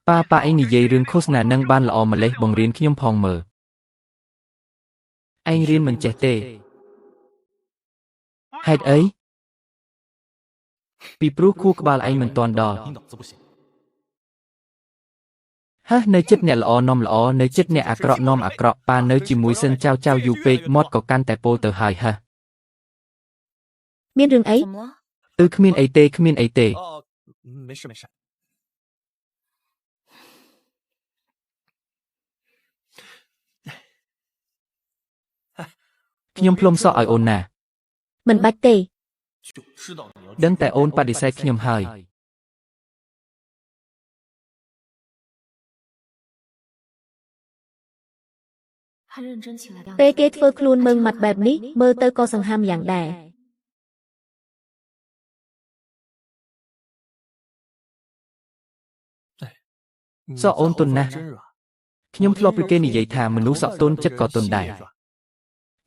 ប៉ាឯងនិយាយរឿងឃោសនានឹងបានល្អម្លេះបង្រៀនខ្ញុំផងមើលឯងរៀនមិនចេះទេហេតុអីពីព្រោះខួរក្បាលឯងមិនទាន់ដល់ហ៎នៅចិត្តអ្នកល្អនាំល្អនៅចិត្តអ្នកអាក្រក់នាំអាក្រក់ប៉ានៅជាមួយសិនចៅយូរពេកមាត់ក៏កាន់តែពោលទៅហើយហ៎មានរឿងអីគ្មានអីទេខ្ញុំផ្លុំសក់ឲ្យអូនណាមិនបាច់ទេដឹងតែអូនបដិសេធខ្ញុំហើយពេលគេធ្វើខ្លួនមើងម៉ាត់បែបនេះមើលទៅក៏សង្ហាមយ៉ាងដែរសក់អូនទុនណាស់ខ្ញុំធ្លាប់ពីគេនិយាយថាមនុស្សសក់ទុនចិត្តក៏ទុនដែរ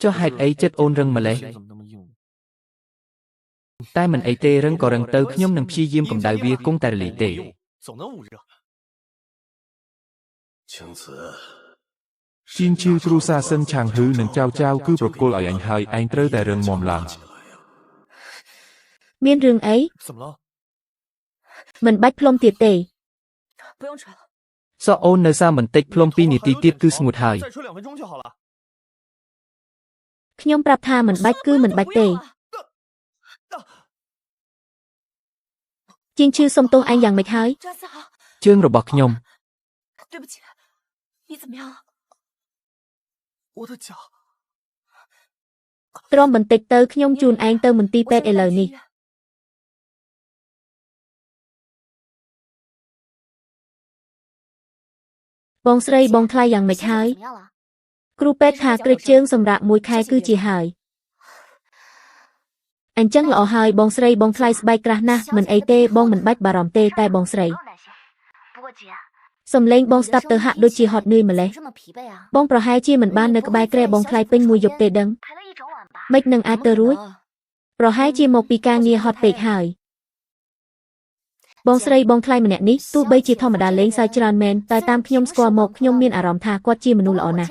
ចុះហេតុអីចិត្តអូនរឹងម្លេះតែមិនអីទេរឹងក៏រឹងទៅខ្ញុំនឹងព្យាយាមកម្ដៅវាគង់តែរលីទេជីនឈឺគ្រូសាសិនឆាងហ៊ឺនិងចៅគឺប្រគល់ឲ្យអញហើយឯងត្រូវតែរឹងមាំឡើងមានរឿងអីមិនបាច់ផ្លុំទៀតទេសក់អូននៅសាបន្តិចផ្លុំ2នាទីទៀតគឺស្ងួតហើយខ្ញុំប្រាប់ថាមិនបាច់គឺមិនបាច់ទេជីងឈឺសុំទោសឯងយ៉ាងម៉េចហើយជើងរបស់ខ្ញុំទ្រាំបន្តិចទៅខ្ញុំជូនឯងទៅមន្ទីរពេទ្យឥឡូវនេះបងស្រីបងថ្លៃយ៉ាងម៉េចហើយគ្រូពេទ្យថាក្រឹកជើងសម្រាប់1ខែគឺជាហើយអញ្ចឹងល្អហើយបងស្រីបងថ្លៃស្បែកក្រាស់ណាស់មិនអីទេបងមិនបាច់បារម្ភទេតែបងស្រីសំឡេងបងស្ដាប់ទៅហាក់ដូចជាហត់នឿយម្លេះបងប្រហែលជាមិនបាននៅក្បែរក្រែបងថ្លៃពេញមួយយប់ទេដឹងមិននឹងអាចទៅរួចប្រហែលជាមកពីការងារហត់ពេកហើយបងស្រីបងថ្លៃម្នាក់នេះទោះបីជាធម្មតាលេងសើចច្រើនមែនតែតាមខ្ញុំស្គាល់មកខ្ញុំមានអារម្មណ៍ថាគាត់ជាមនុស្សល្អណាស់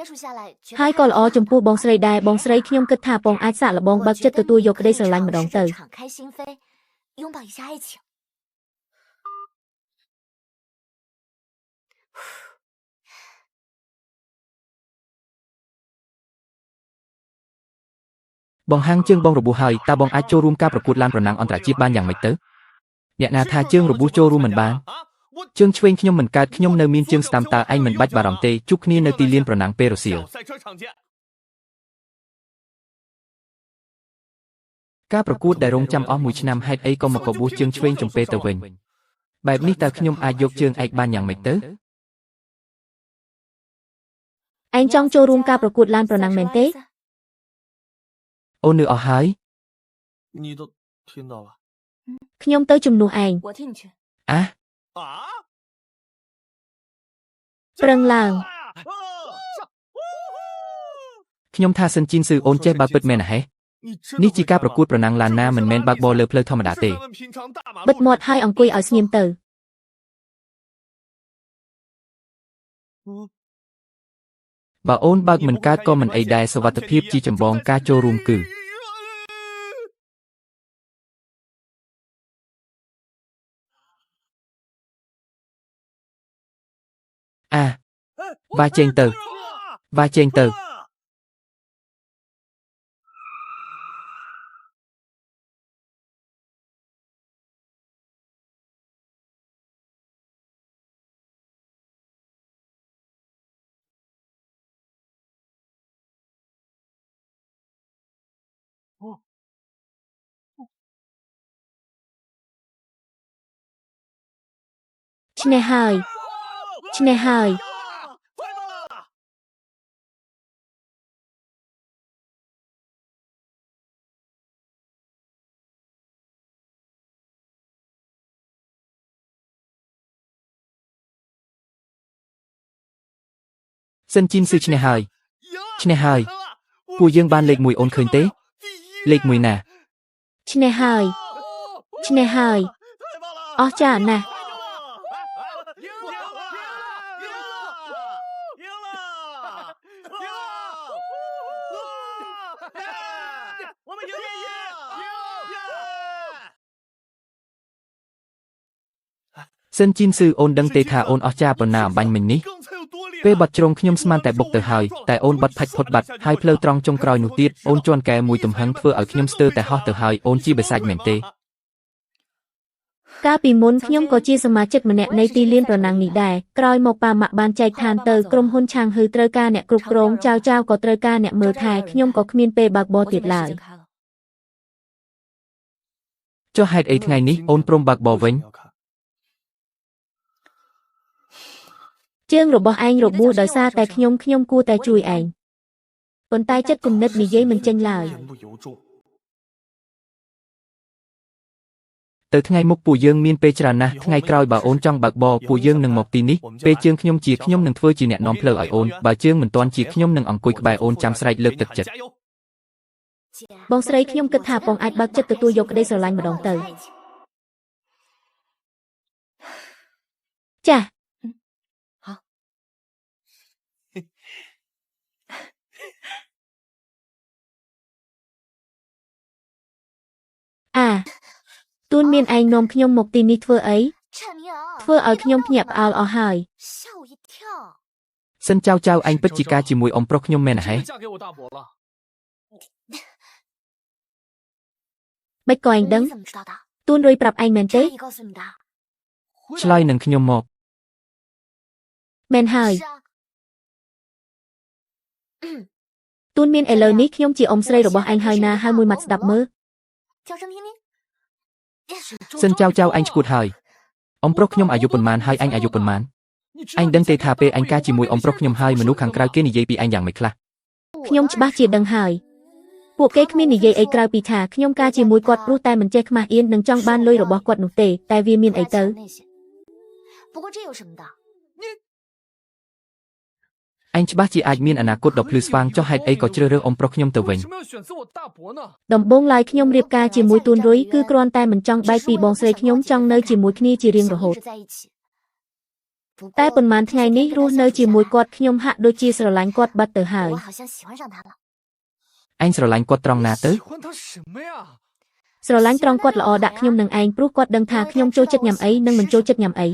ហើយក៏ល្អចំពោះបងស្រីដែរបងស្រីខ្ញុំគិតថាបងអាចសាក់លបងបើកចិត្តទទួលយកក្តីស្រឡាញ់ម្ដងទៅបងហាងជើងបងរបួសហើយតើបងអាចចូលរួមការប្រកួតឡានប្រណាំងអន្តរជាតិបានយ៉ាងម៉េចទៅអ្នកណាថាជើងរបួសចូលរួមមិនបានជើងឆ្វេងខ្ញុំមិនកើតខ្ញុំនៅមានជើងស្តាំតើឯងមិនបាច់បារម្ភទេជួបគ្នានៅទីលានប្រណាំងពេលរសៀលការប្រកួតដែលរងចាំអស់1ឆ្នាំហេតុអីក៏មកកបួសជើងឆ្វេងចំពេលទៅវិញបែបនេះតើខ្ញុំអាចយកជើងឯកបានយ៉ាងម៉េចទៅឯងចង់ចូលរួមការប្រកួតឡានប្រណាំងមែនទេអូននៅអស់ហើយខ្ញុំទៅជំនួសឯងប្រឹងឡើងខ្ញុំថាសិនជីនស៊ឺអូនចេះបើពិតមែនហ៎នេះជាការប្រកួតប្រណាំងឡានណាមិនមែនបើកបរលើផ្លូវធម្មតាទេបិទមាត់ហើយអង្គុយឲ្យស្ងៀមទៅបើអូនបើកមិនកើតក៏មិនអីដែរសុវត្ថិភាពជាចម្បងការចូលរួមគឺវាចេញទៅឈ្នះហើយសិនជីនស៊ឺឈ្នះហើយពួកយើងបានលេខ1អូនឃើញទេលេខ1ណាឈ្នះហើយអស់ចាណាស់ សិនជីនស៊ឺអូនដឹងទេថាអូនអស្ចារ្យប៉ុណ្ណាអំបញ្ញមិញនេះពេលបាត់ជ្រុងខ្ញុំស្មានតែបុកទៅហើយតែអូនបាត់ផាច់ផុតបាត់ហើយផ្លូវត្រង់ចុងក្រោយនោះទៀតអូនជន់កែមួយទំហឹងធ្វើឲ្យខ្ញុំស្ទើរតែហោះទៅហើយអូនជាបិសាចមែនទេ កាលពីមុនខ្ញុំក៏ជាសមាជិកម្នាក់នៃទីលានប្រណាំងនេះដែរក្រោយមកប៉ាម៉ាក់បានចែកឋានទៅក្រុមហ៊ុនឆាងហឺត្រូវការអ្នកគ្រប់គ្រងចៅក៏ត្រូវការអ្នកមើលថែខ្ញុំក៏គ្មានពេលបើកបរទៀតឡើយ ចុះហេតុអីថ្ងៃនេះអូនព្រមបើកបរវិញ ជើងរបស់ឯងរបួសដោយសារតែខ្ញុំគួរតែជួយឯងប៉ុន្តែចិត្តគំនិតនិយាយមិនចេញឡើយ ទៅថ្ងៃមុខពួកយើងមានពេលច្រើនណាស់ថ្ងៃក្រោយបើអូនចង់បើកបរពួកយើងនឹងមកទីនេះពេលជើងខ្ញុំជាខ្ញុំនឹងធ្វើជាអ្នកនាំផ្លូវឲ្យអូនបើជើងមិនទាន់ជាខ្ញុំនឹងអង្គុយក្បែរអូនចាំស្រែកលើកទឹកចិត្ត បងស្រីខ្ញុំគិតថាបងអាចបើកចិត្តទទួលយកក្តីស្រឡាញ់ម្ដងទៅចាស់ ទូនមានឯងនាំខ្ញុំមកទីនេះធ្វើអីធ្វើឲ្យខ្ញុំភ្ញាក់ផ្អើលអស់ហើយ សិនចៅឯងពិតជាការជាមួយអ៊ំប្រុសខ្ញុំមែនហ៎ មិនក៏ឯងដឹងទូនរួយប្រាប់ឯងមែនទេ ឆ្លើយនឹងខ្ញុំមក មែនហើយទូនមានឥឡូវនេះខ្ញុំជាអ៊ំស្រីរបស់ឯងហើយណាហើយមួយម៉ាត់ស្ដាប់មើល សិនចៅឯងឈួតហើយអ៊ំប្រុសខ្ញុំអាយុប៉ុន្មានហើយអញអាយុប៉ុន្មានអញដឹងទេថាពេលអញការជាមួយអ៊ំប្រុសខ្ញុំហើយមនុស្សខាងក្រៅគេនិយាយពីអញយ៉ាងម៉េចខ្លះ ខ្ញុំច្បាស់ជាដឹងហើយពួកគេគ្មាននិយាយអីក្រៅពីថាខ្ញុំការជាមួយគាត់ព្រោះតែមិនចេះខ្មាស់អៀននឹងចង់បានលុយរបស់គាត់នោះទេតែវាមានអីទៅ អញច្បាស់ជាអាចមានអនាគតដ៏ភ្លឺស្វាងចុះហេតុអីក៏ជ្រើសរើសអ៊ំប្រុសខ្ញុំទៅវិញ ដំបូងឡើយខ្ញុំរៀបការជាមួយទូនរុយគឺគ្រាន់តែមិនចង់បែកពីបងស្រីខ្ញុំចង់នៅជាមួយគ្នាជារៀងរហូតតែប៉ុន្មានថ្ងៃនេះរស់នៅជាមួយគាត់ខ្ញុំហាក់ដូចជាស្រឡាញ់គាត់បាត់ទៅហើយ អញស្រឡាញ់គាត់ត្រង់ណាទៅ ស្រឡាញ់ត្រង់គាត់ល្អដាក់ខ្ញុំនឹងឯងព្រោះគាត់ដឹងថាខ្ញុំចូលចិត្តញ៉ាំអីនិងមិនចូលចិត្តញ៉ាំអី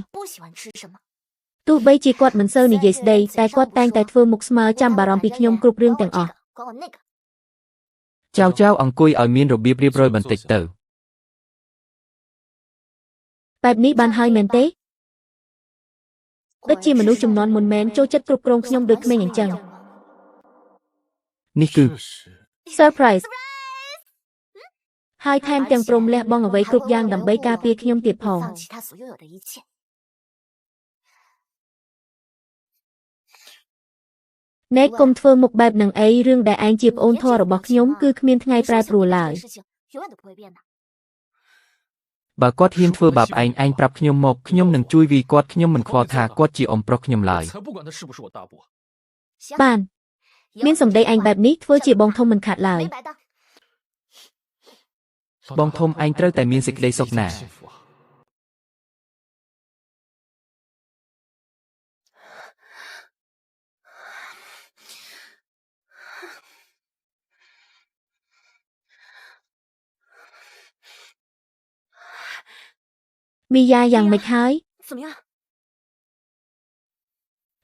ទោះបីជាគាត់មិនសូវនិយាយស្ដីតែគាត់តែងតែធ្វើមុខស្មើចាំបារម្ភពីខ្ញុំគ្រប់រឿងទាំងអស់ ចៅអង្គុយឲ្យមានរបៀបរៀបរយបន្តិចទៅ បែបនេះបានហើយមែនទេដូចជាមនុស្សចំនួនមុនមែនចូលចិត្តគ្រប់គ្រងខ្ញុំដូចក្មេងអញ្ចឹង នេះគឺ surprise ហើយថែមទាំងព្រមលះបង់អ្វីគ្រប់យ៉ាងដើម្បីការពារខ្ញុំទៀតផង ណែកុំធ្វើមុខបែបនឹងអីរឿងដែលឯងជាប្អូនធម៌របស់ខ្ញុំគឺគ្មានថ្ងៃប្រែប្រួលឡើយ បើគាត់ហ៊ានធ្វើបាបឯងប្រាប់ខ្ញុំមកខ្ញុំនឹងជួយវាគាត់ខ្ញុំមិនខ្វល់ថាគាត់ជាអ៊ំប្រុសខ្ញុំឡើយ បានមានសម្ដីឯងបែបនេះធ្វើជាបងធំមិនខាត់ឡើយ បងធំឯងត្រូវតែមានសេចក្តីសុខណា មីយ៉ាយ៉ាងម៉េចហើយ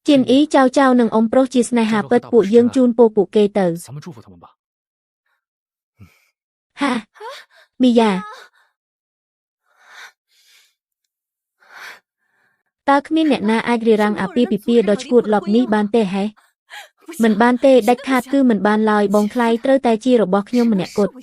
ជានអ៊ីចៅនឹងអ៊ំប្រុសជាស្នេហាពិតពួកយើងជូនពរពួកគេទៅ ហាមីយ៉ាតើគ្មានអ្នកណាអាចរារាំងអាពាហ៍ពិពាហ៍ដ៏ឆ្កួតលប់នេះបានទេហេមិនបានទេដាច់ខាតគឺមិនបានឡើយបងថ្លៃត្រូវតែជារបស់ខ្ញុំម្នាក់គត់